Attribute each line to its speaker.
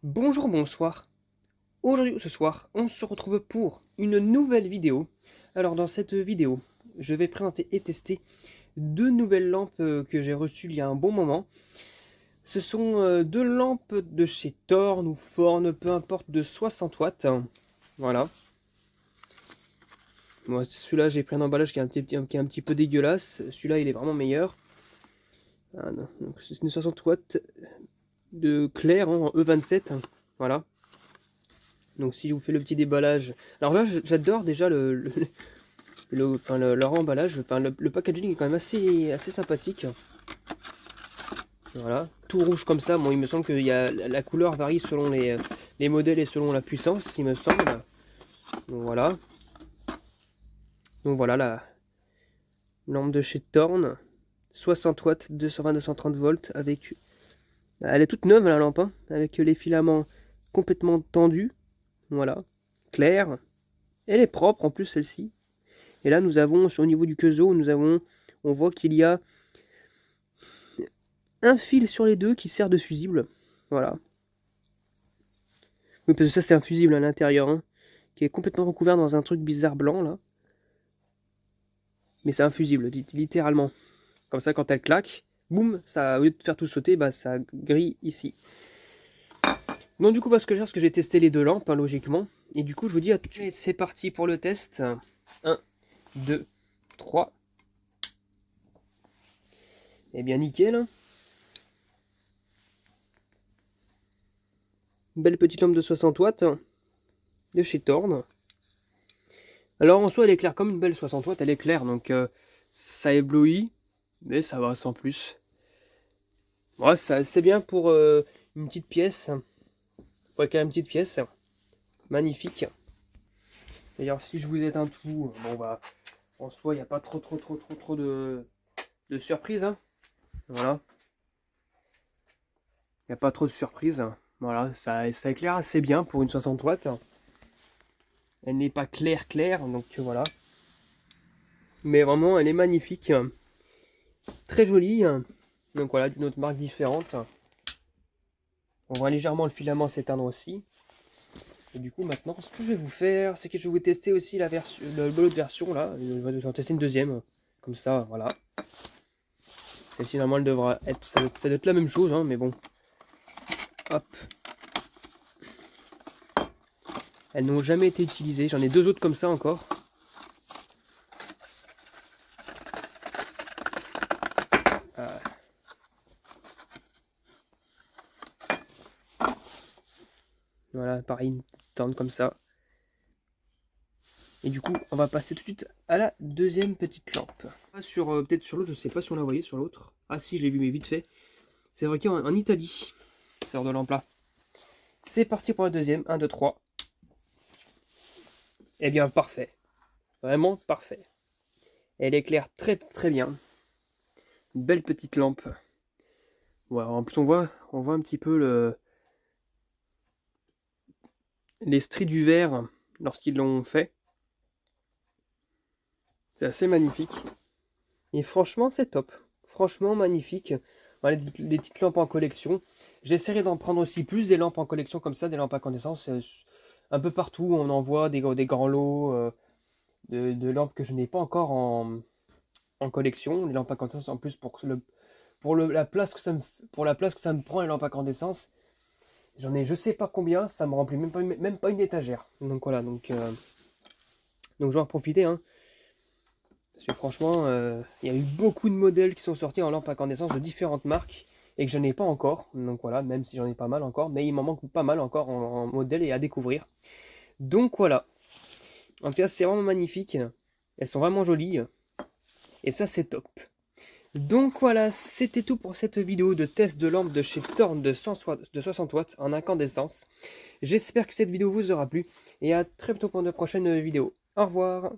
Speaker 1: Bonjour, bonsoir. Aujourd'hui ou ce soir, on se retrouve pour une nouvelle vidéo. Alors dans cette vidéo, je vais présenter et tester deux nouvelles lampes que j'ai reçues il y a un bon moment. Ce sont deux lampes de chez Thorn ou Forn, peu importe, de 60 watts. Voilà. Moi, celui-là, j'ai pris un emballage qui est un petit peu dégueulasse. Celui-là, il est vraiment meilleur. Ah, non. Donc, c'est une 60 watts de clair en E27. Voilà. Donc si je vous fais le petit déballage. Alors là, j'adore déjà leur emballage. Enfin, le packaging est quand même assez sympathique. Voilà. Tout rouge comme ça. Bon, il me semble que la couleur varie selon les modèles et selon la puissance, il me semble. Donc voilà. Donc voilà la lampe de chez Thorn. 60 watts, 220-230 volts. Avec... Elle est toute neuve la lampe, hein, avec les filaments complètement tendus. Voilà. Claire. Elle est propre en plus celle-ci. Et là, nous avons, au niveau du quezeau, on voit qu'il y a un fil sur les deux qui sert de fusible. Voilà. Oui, parce que ça, c'est un fusible à l'intérieur, hein, qui est complètement recouvert dans un truc bizarre blanc, là. Mais c'est un fusible, littéralement. Comme ça, quand elle claque, boum, ça, au lieu de faire tout sauter, bah, ça grille ici. Donc, du coup, parce que j'ai testé les deux lampes, hein, logiquement. Et du coup, je vous dis à tout de suite. C'est parti pour le test. 1, 2, 3. Eh bien, nickel. Belle petite lampe de 60 watts de chez Thorn. Alors en soi elle est claire comme une belle 60 watts, elle est claire donc ça éblouit, mais ça va sans plus. Ouais, c'est bien pour une petite pièce, pour éclairer une petite pièce, magnifique. D'ailleurs si je vous éteins tout, bon bah en soi il n'y a pas trop de surprises. Hein. Voilà. Il n'y a pas trop de surprises. Voilà, ça éclaire assez bien pour une 60 watts. Elle n'est pas claire, donc voilà. Mais vraiment, elle est magnifique. Très jolie. Donc voilà, d'une autre marque différente. On voit légèrement le filament s'éteindre aussi. Et du coup, maintenant, ce que je vais vous faire, c'est que je vais vous tester aussi l'autre version là. Je vais en tester une deuxième. Comme ça, voilà. Celle-ci, normalement, elle devra être. Ça doit être la même chose, hein, mais bon. Hop. Elles n'ont jamais été utilisées. J'en ai deux autres comme ça encore. Voilà, pareil, une tente comme ça. Et du coup, on va passer tout de suite à la deuxième petite lampe. Peut-être sur l'autre, je sais pas si on l'a voyé sur l'autre. Ah si, je l'ai vu, mais vite fait. C'est vrai en Italie, sort de lampe là. C'est parti pour la deuxième. 1, 2, 3. Eh bien, parfait. Vraiment parfait. Elle éclaire très bien. Une belle petite lampe. Ouais, en plus, on voit un petit peu les stries du verre lorsqu'ils l'ont fait. C'est assez magnifique. Et franchement, c'est top. Franchement, magnifique. Voilà, des petites lampes en collection. J'essaierai d'en prendre aussi plus des lampes en collection comme ça, des lampes à incandescence. Un peu partout, on en voit des grands lots de lampes que je n'ai pas encore en collection. Les lampes à incandescence, en plus, la place que ça me prend, les lampes à incandescence, j'en ai je sais pas combien, ça me remplit même pas une étagère. Donc voilà, donc je vais en profiter, hein. Parce que franchement, il y a eu beaucoup de modèles qui sont sortis en lampe à incandescence de différentes marques et que je n'ai pas encore. Donc voilà, même si j'en ai pas mal encore, mais il m'en manque pas mal encore en modèles et à découvrir. Donc voilà. En tout cas, c'est vraiment magnifique. Elles sont vraiment jolies. Et ça, c'est top. Donc voilà, c'était tout pour cette vidéo de test de lampe de chez Thorn de 60 watts en incandescence. J'espère que cette vidéo vous aura plu et à très bientôt pour de prochaines vidéos. Au revoir.